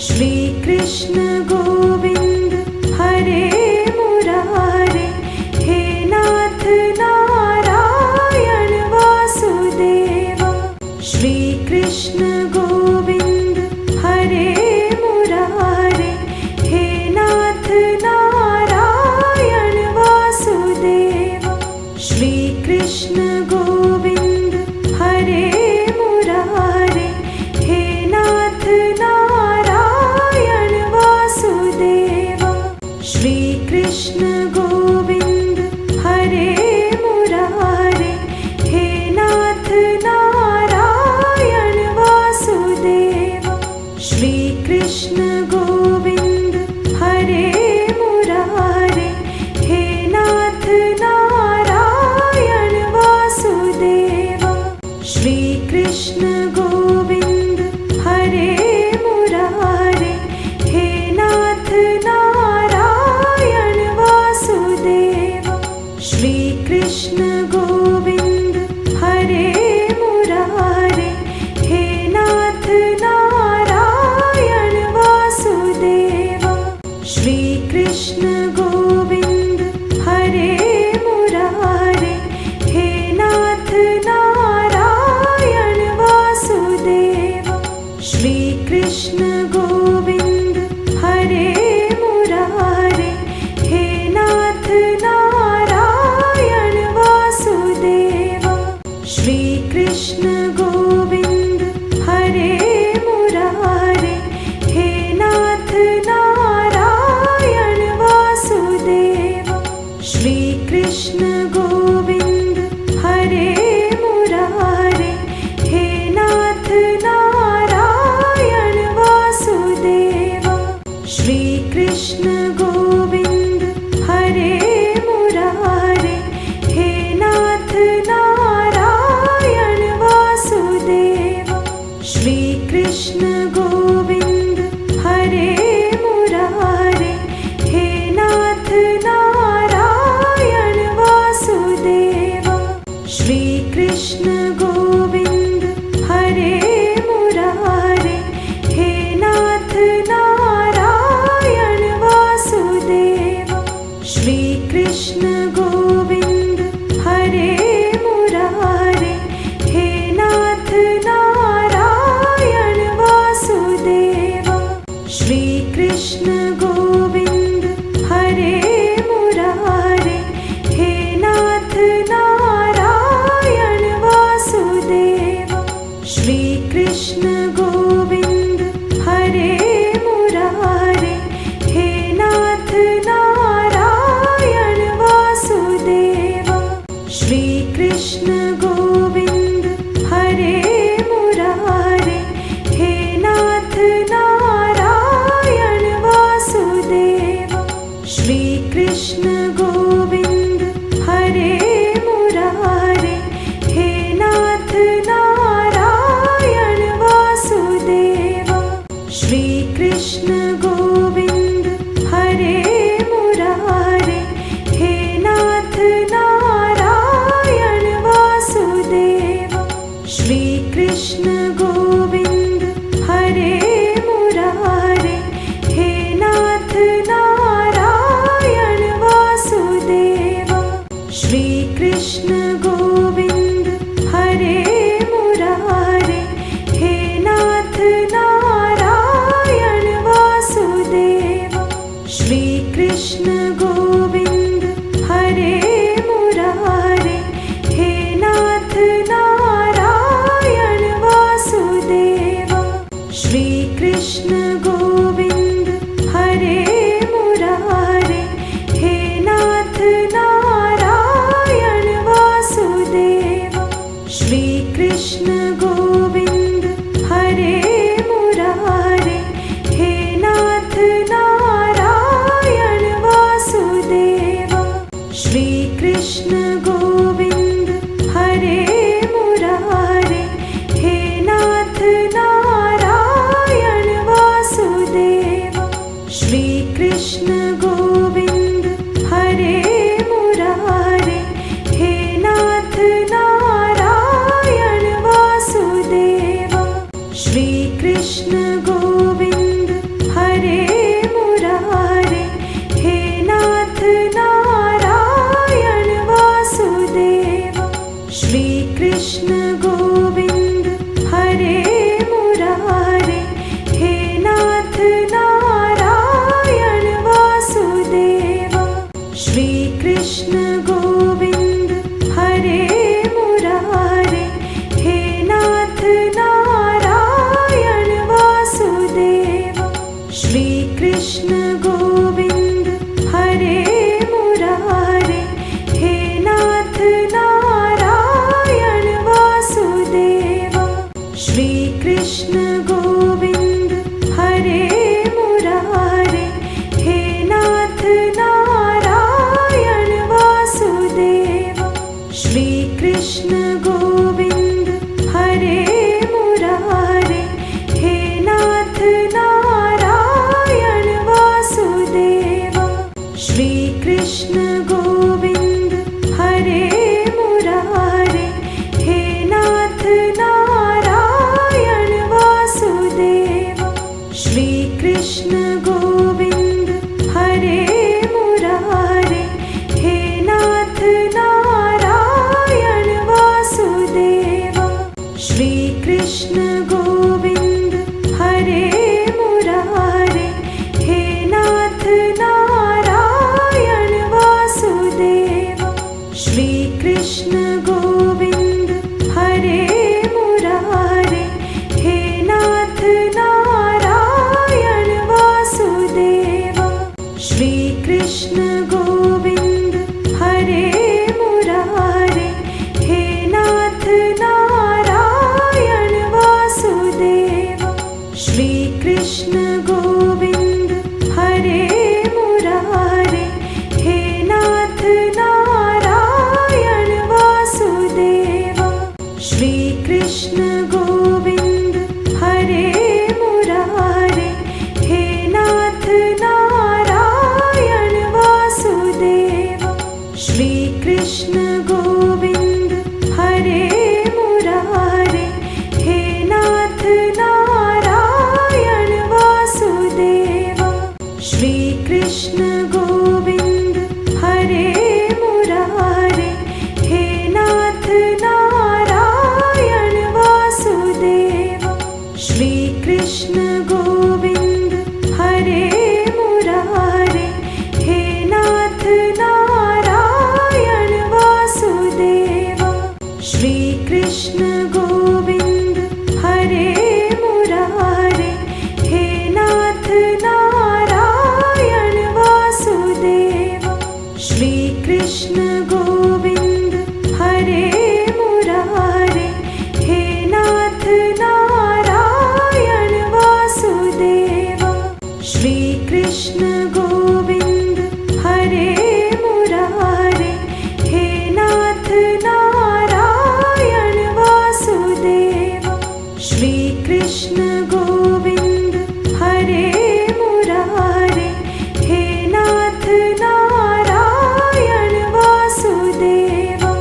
श्री कृष्ण गोविंद हरे मुरारे, हे नाथ नारायण वासुदेवा। श्री कृष्ण गोविंद हरे मुरारे, हे नाथ नारायण वासुदेवा। श्री कृष्ण गोविंद हरे मुरारे, हे नाथ नारायण वासुदेवा। श्री कृष्ण गोविंद हरे मुरारे, हे नाथ नारायण वासुदेवा। श्री कृष्ण गोविंद हरे मुरारे, हे नाथ नारायण वासुदेवा। श्री कृष्ण गोविंद हरे मुरारे, हे नाथ नारायण वासुदेवा। श्री कृष्ण गोविंद हरे मुरारे, हे नाथ नारायण वासुदेवा। श्री कृष्ण गोविंद हरे मुरारे, हे नाथ नारायण वासुदेवा। श्री कृष्ण गोविंद हरे मुरारे, हे नाथ नारायण वासुदेवा। श्री कृष्ण गोविंद हरे मुरारे, हे नाथ नारायण वासुदेवा। श्री कृष्ण गोविंद हरे मुरारे, हे नाथ नारायण वासुदेवा। श्री कृष्ण गोविंद हरे मुरारे, हे नाथ नारायण वासुदेवा। श्री कृष्ण गोविंद हरे मुरारे, हे नाथ नारायण वासुदेवा। श्री कृष्ण गोविंद हरे मुरारे, हे नाथ नारायण वासुदेवा। श्री कृष्ण गोविंद हरे मुरारे, हे नाथ नारायण वासुदेवा। श्री कृष्ण गोविंद हरे मुरारे, हे नाथ नारायण वासुदेवा। श्री कृष्ण गोविंद हरे मुरारे, हे नाथ नारायण वासुदेवा। श्री कृष्ण गोविंद हरे मुरारे, हे नाथ नारायण वासुदेवा। श्री कृष्ण गोविंद हरे मुरारे, हे नाथ नारायण वासुदेवा। श्री कृष्ण गोविंद हरे मुरारे, हे नाथ नारायण वासुदेवा। श्री कृष्ण गोविंद हरे मुरारे, हे नाथ नारायण वासुदेवा। श्री कृष्ण गोविंद हरे मुरारे, हे नाथ नारायण वासुदेवा। श्री कृष्ण गोविंद हरे मुरारे, हे नाथ नारायण वासुदेवा। श्री कृष्ण गोविंद हरे मुरारे, हे नाथ नारायण वासुदेवा। श्री कृष्ण गोविंद हरे मुरारे, हे नाथ नारायण वासुदेवा। श्री कृष्ण गोविंद हरे मुरारे, हे नाथ नारायण वासुदेवा। कृष्ण गोविंद हरे मुरारे, हे नाथ नारायण वासुदेवा। श्री कृष्ण गोविंद हरे मुरारे, हे नाथ नारायण वासुदेवा। श्री कृष्ण गोविंद हरे मुरारे, हे नाथ नारायण वासुदेवा। श्री कृष्ण गोविंद हरे मुरारे, हे नाथ नारायण वासुदेवा। श्री कृष्ण गोविंद हरे मुरारे, हे नाथ नारायण वासुदेवा। श्री कृष्ण गोविंद हरे मुरारे, हे नाथ नारायण वासुदेवा। श्री कृष्ण गोविंद हरे मुरारे, हे नाथ नारायण वासुदेवा। श्री कृष्ण गोविंद हरे मुरारे, हे नाथ नारायण वासुदेवा। श्री कृष्ण गोविंद हरे मुरारे, हे नाथ नारायण वासुदेवा।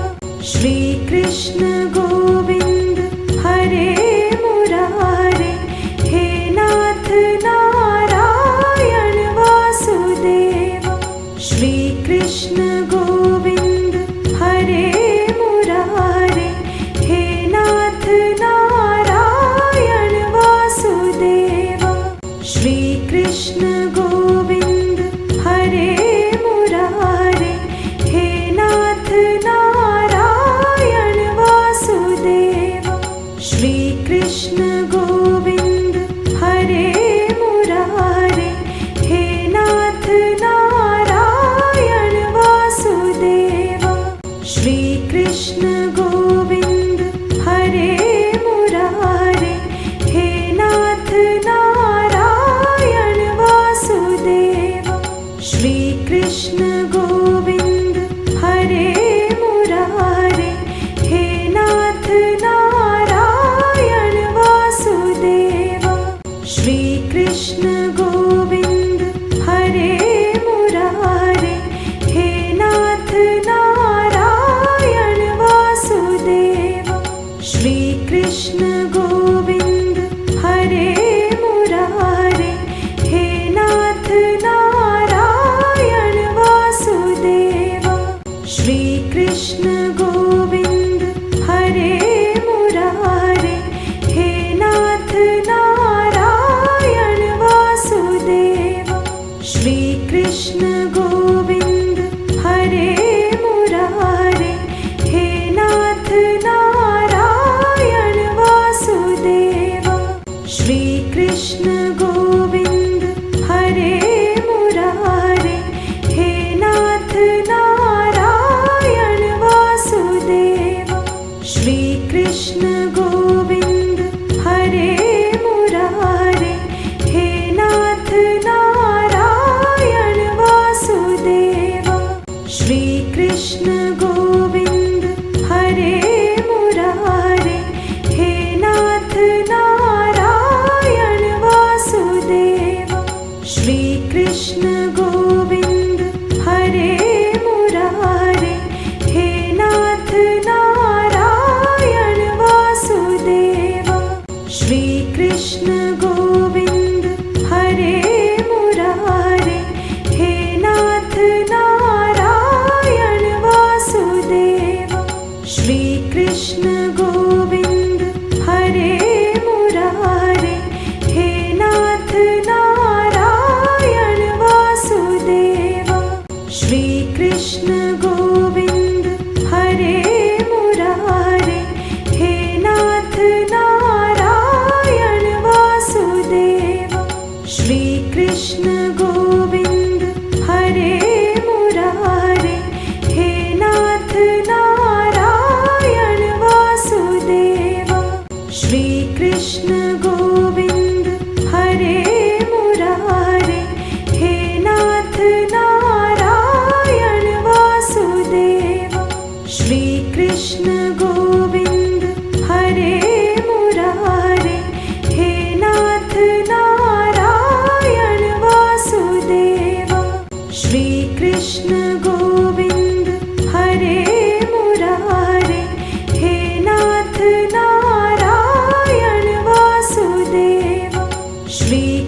श्री कृष्ण गोविंद हरे मुरारे, हे नाथ नारायण वासुदेवा। श्री कृष्ण गोविंद हरे मुरारे, हे नाथ नारायण वासुदेवा। श्री कृष्ण गोविंद हरे मुरारे, हे नाथ नारायण वासुदेवा। श्री कृष्ण गोविंद हरे मुरारे, हे नाथ नारायण वासुदेवा। श्री कृष्ण गोविंद हरे मुरारे, हे नाथ नारायण वासुदेवा। श्री कृष्ण गोविंद हरे मुरारे, हे नाथ नारायण वासुदेवा। श्री कृष्ण गोविंद हरे मुरारे, हे नाथ नारायण वासुदेवा। श्री कृष्ण गोविंद हरे मुरारे, हे नाथ नारायण वासुदेवा। श्री कृष्ण गोविंद हरे मुरारे, हे नाथ नारायण वासुदेवा। श्री कृष्ण गोविंद हरे मुरारे, हे नाथ नारायण वासुदेवा। श्री कृष्ण गोविंद हरे मुरारे, हे नाथ नारायण वासुदेवा। श्री कृष्ण गोविंद हरे मुरारे, हे नाथ नारायण वासुदेवा। श्री कृष्ण गोविंद हरे मुरारे, हे नाथ नारायण वासुदेवा। श्री कृष्ण गोविंद हरे मुरारे, हे नाथ नारायण वासुदेवा। श्री कृष्ण गोविंद हरे मुरारे, हे नाथ नारायण वासुदेवा। श्री कृष्ण गोविंद हरे मुरारे, हे नाथ नारायण वासुदेवा। श्री कृष्ण गोविंद हरे मुरारे, हे नाथ नारायण वासुदेवा। श्री कृष्ण गोविंद हरे मुरारे, हे नाथ नारायण वासुदेवा। श्री कृष्ण गोविंद हरे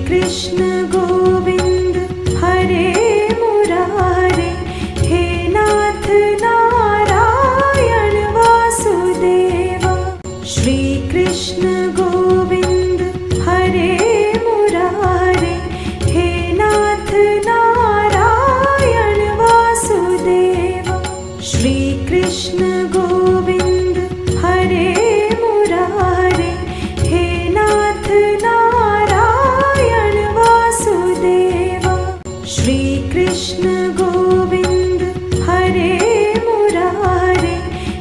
कृष्ण गोविन्द हरे मुरारे, हे नाथ नारायण वासुदेव। श्री कृष्ण गोविन्द हरे मुरारे, हे नाथ नारायण वासुदेव। श्री कृष्ण गोविन्द हरे मुरारे, हे नाथ नारायण वासुदेव। श्री कृष्ण गोविन्द हरे मुरारे,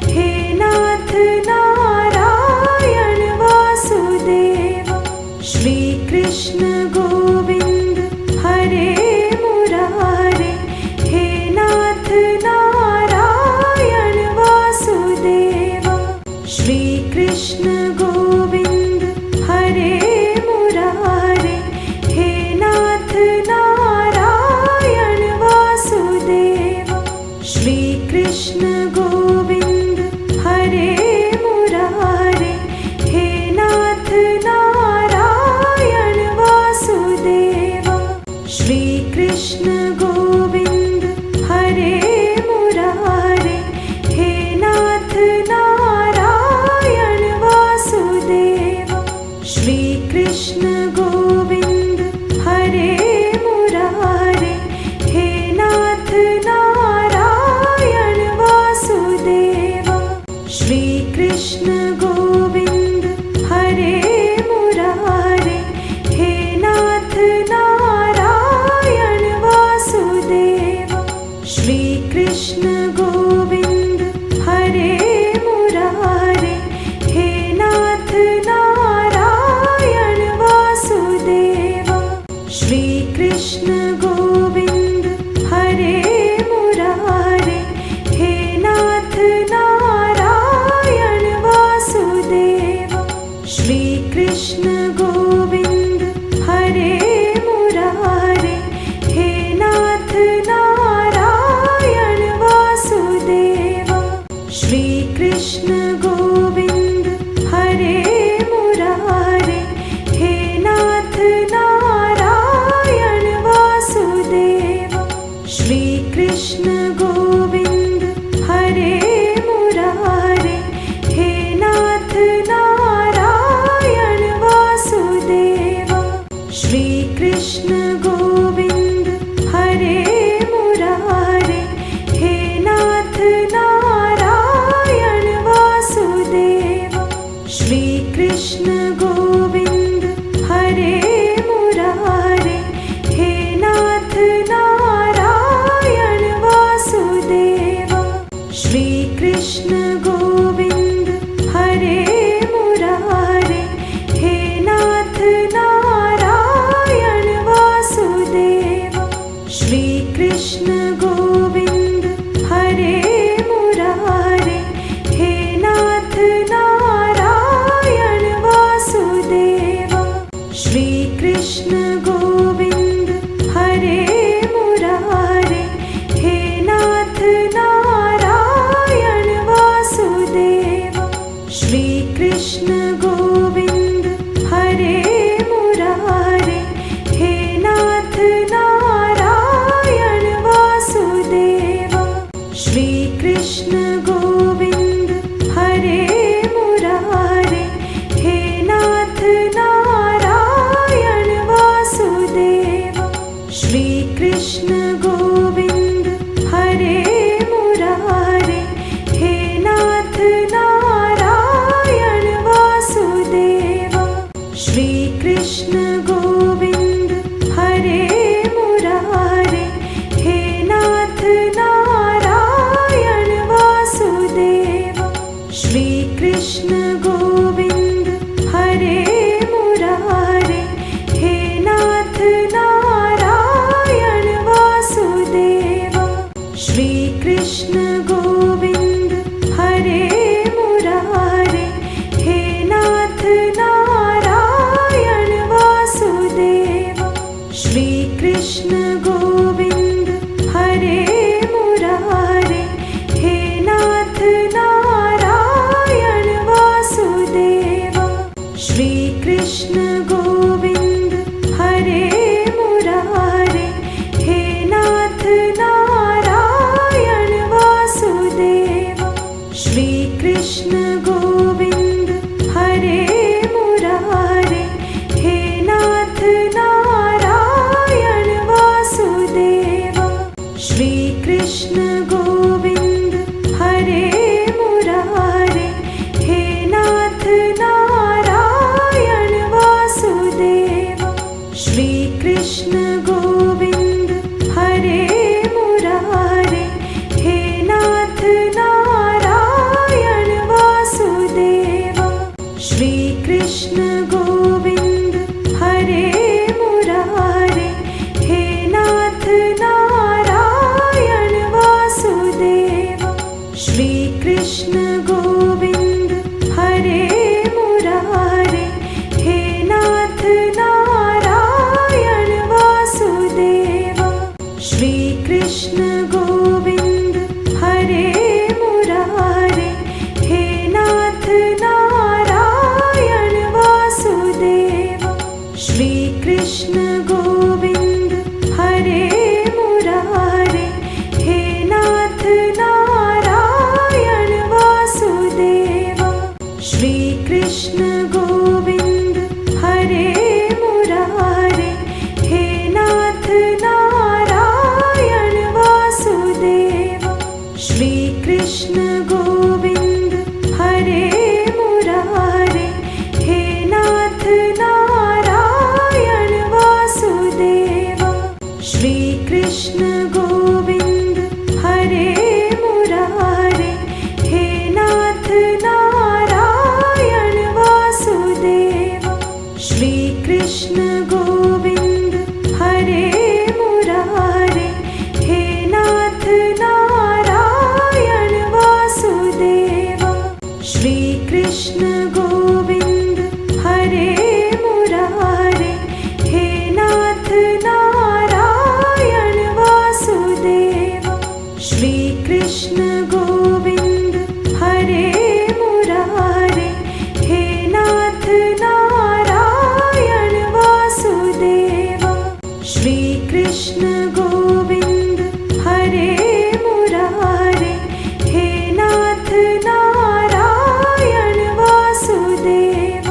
हे नाथ नारायण वासुदेव। श्री कृष्ण गोविन्द हरे मुरारे, हे नाथ नारायण वासुदेव। श्री कृष्ण गोविन्द हरे मुरारे, हे नाथ नारायण वासुदेव। श्री कृष्ण गोविन्द हरे मुरारे, हे नाथ नारायण वासुदेव। श्री कृष्ण गोविन्द हरे मुरारे, हे नाथ नारायण वासुदेव। श्री कृष्ण गोविन्द हरे मुरारे, हे नाथ नारायण वासुदेव। श्री कृष्ण गोविन्द हरे मुरारे, हे नाथ नारायण वासुदेव। श्री कृष्ण गोविन्द हरे मुरारे, हे नाथ नारायण वासुदेव। श्री कृष्ण गोविन्द हरे मुरारे, हे नाथ नारायण वासुदेव। श्री कृष्ण गोविन्द हरे मुरारे, हे नाथ नारायण वासुदेव। श्री कृष्ण गोविन्द हरे मुरारे, हे नाथ नारायण वासुदेव। श्री कृष्ण गोविन्द हरे मुरारे, हे नाथ नारायण वासुदेव। श्री कृष्ण गोविन्द हरे मुरारे, हे नाथ नारायण वासुदेव। श्री कृष्ण गोविन्द हरे मुरारे, हे नाथ नारायण वासुदेव। श्री कृष्ण गोविन्द हरे मुरारे, हे नाथ नारायण वासुदेव। कृष्ण गोविंद हरे मुरारे, हे नाथ नारायण वासुदेवा। श्री कृष्ण गोविंद हरे मुरारे, हे नाथ नारायण वासुदेवा। श्री कृष्ण गोविंद हरे मुरारे, हे नाथ नारायण वासुदेवा। श्री कृष्ण गोविंद हरे मुरारे, हे नाथ नारायण वासुदेवा। श्री कृष्ण गोविंद हरे मुरारे, हे नाथ नारायण वासुदेवा। श्री कृष्ण गोविंद हरे मुरारे, हे नाथ नारायण वासुदेवा। श्री कृष्ण गोविंद हरे मुरारे, हे नाथ नारायण वासुदेवा। श्री कृष्ण गोविंद हरे मुरारे, हे नाथ नारायण वासुदेवा। श्री कृष्ण गोविंद हरे मुरारे, हे नाथ नारायण वासुदेवा। श्री कृष्ण गोविंद हरे मुरारे, हे नाथ नारायण वासुदेवा। श्री कृष्ण गोविंद हरे मुरारे, हे नाथ नारायण वासुदेवा। श्री कृष्ण गोविंद हरे मुरारे, हे नाथ नारायण वासुदेवा।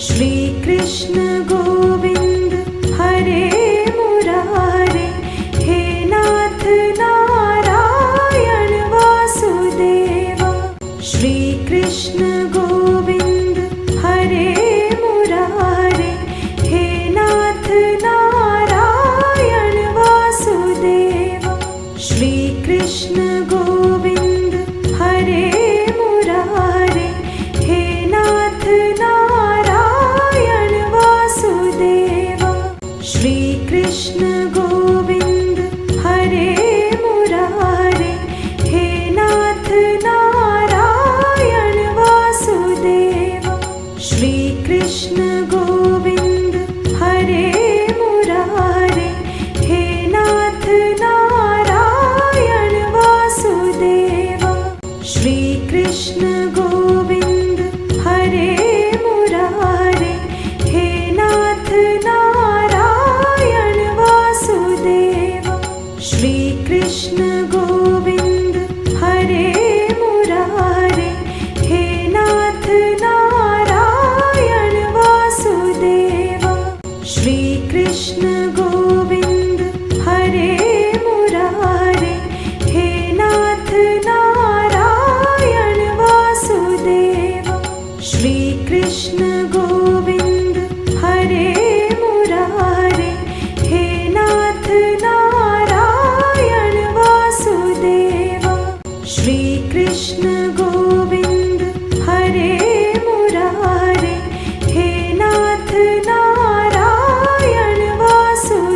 श्री कृष्ण गोविंद हरे मुरारे, हे नाथ नारायण वासुदेवा। श्री कृष्ण गोविंद हरे मुरारे, हे नाथ नारायण वासुदेवा। श्री कृष्ण गोविंद हरे मुरारे, हे नाथ नारायण वासुदेवा। श्री कृष्ण गोविंद हरे मुरारे, हे नाथ नारायण वासुदेवा। श्री कृष्ण गोविंद हरे मुरारे, हे नाथ नारायण वासुदेवा। श्री कृष्ण गोविंद हरे मुरारे, हे नाथ नारायण वासुदेवा। श्री कृष्ण गोविंद हरे मुरारे, हे नाथ नारायण वासुदेवा। श्री कृष्ण गोविंद हरे मुरारे, हे नाथ नारायण वासुदेवा। श्री कृष्ण गोविंद हरे मुरारे, हे नाथ नारायण वासुदेवा। श्री कृष्ण गोविंद हरे मुरारे, हे नाथ नारायण वासुदेवा।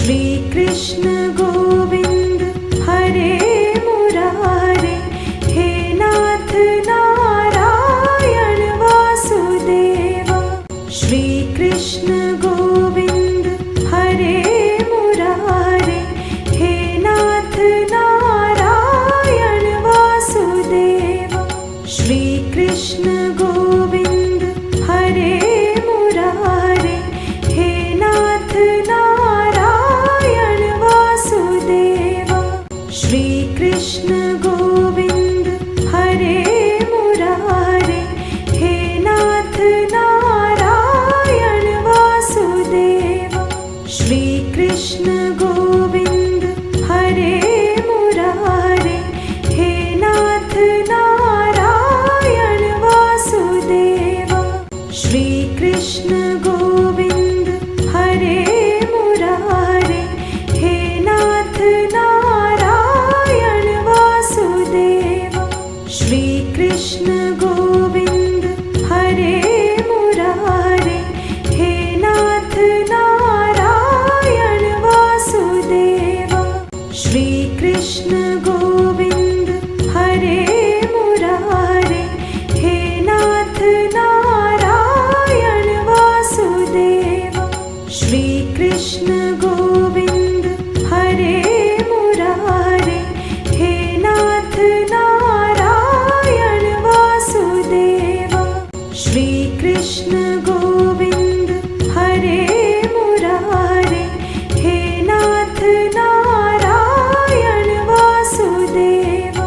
श्री कृष्ण गोविंद हरे मुरारे, हे नाथ नारायण वासुदेवा। श्री कृष्ण गोविंद हरे मुरारे, हे नाथ नारायण वासुदेवा। श्री कृष्ण गोविंद हरे मुरारे, हे नाथ नारायण वासुदेवा। श्री कृष्ण गोविंद हरे मुरारे, हे नाथ नारायण वासुदेवा। श्री कृष्ण गोविंद हरे मुरारे, हे नाथ नारायण वासुदेवा। श्री कृष्ण गोविंद हरे मुरारे, हे नाथ नारायण वासुदेवा। श्री कृष्ण गोविंद हरे मुरारे, हे नाथ नारायण वासुदेवा। श्री कृष्ण गोविंद हरे मुरारे, हे नाथ नारायण वासुदेवा। श्री कृष्ण गोविंद हरे मुरारे, हे नाथ नारायण वासुदेवा। श्री कृष्ण गोविंद हरे मुरारे, हे नाथ नारायण वासुदेवा।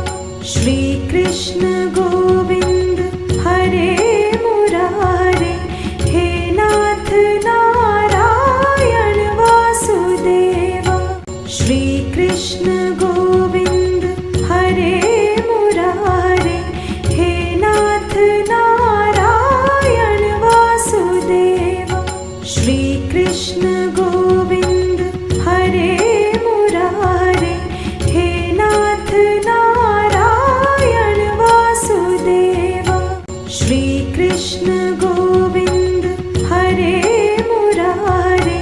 श्री कृष्ण गोविंद हरे मुरारे, हे नाथ नारायण वासुदेवा। श्री कृष्ण गोविंद हरे मुरारे, हे नाथ नारायण वासुदेवा। श्री कृष्ण गोविंद हरे मुरारे, हे नाथ नारायण वासुदेवा। श्री कृष्ण गोविंद हरे मुरारे,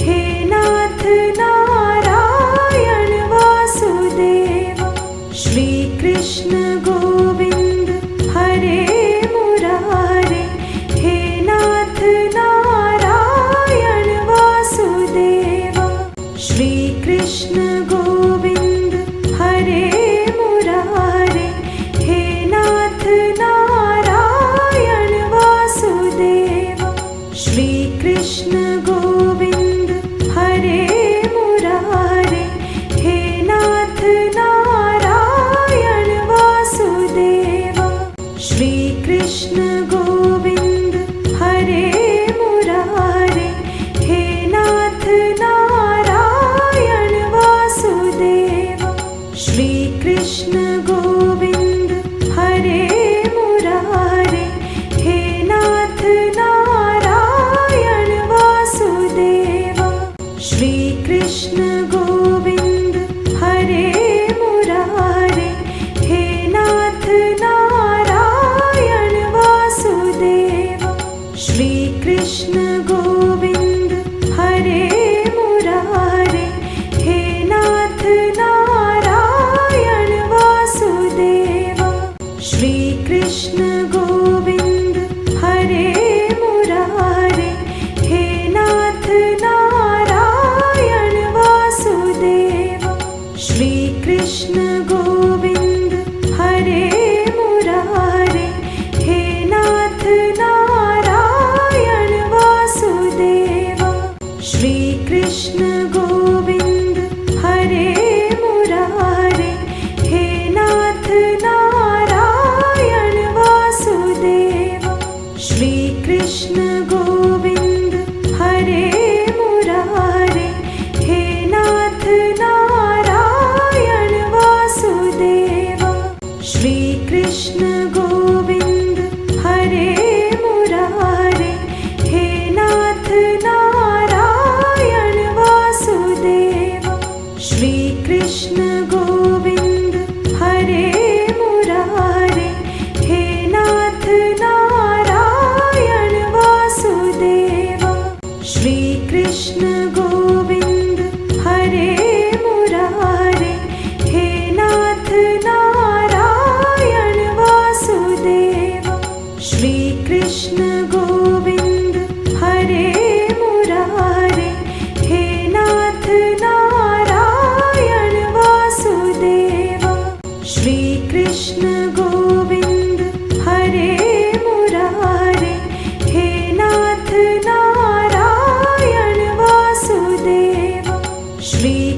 हे नाथ नारायण वासुदेवा। श्री कृष्ण गोविंद हरे मुरारे, हे नाथ नारायण वासुदेवा। श्री कृष्ण गोविंद हरे मुरारे, हे नाथ नारायण वासुदेवा। श्री कृष्ण गोविंद हरे मुरारे, हे नाथ नारायण वासुदेवा। श्री कृष्ण गोविंद हरे मुरारे, हे नाथ नारायण वासुदेवा।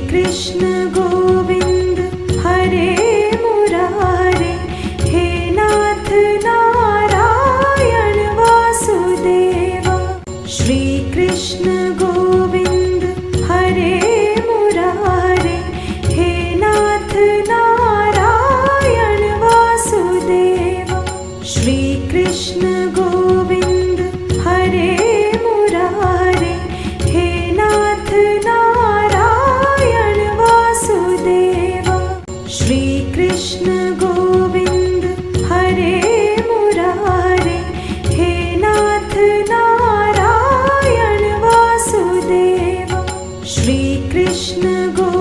कृष्ण गोविंद हरे मुरारे, हे नाथ नारायण वासुदेवा। श्री कृष्ण गोविंद हरे मुरारे, हे नाथ नारायण वासुदेवा। श्री कृष्ण गोविंद हरे मुरारे, हे नाथ नारायण वासुदेवा। श्री कृष्ण गोविंद हरे मुरारे, हे नाथ नारायण वासुदेवा। श्री कृष्ण गोविंद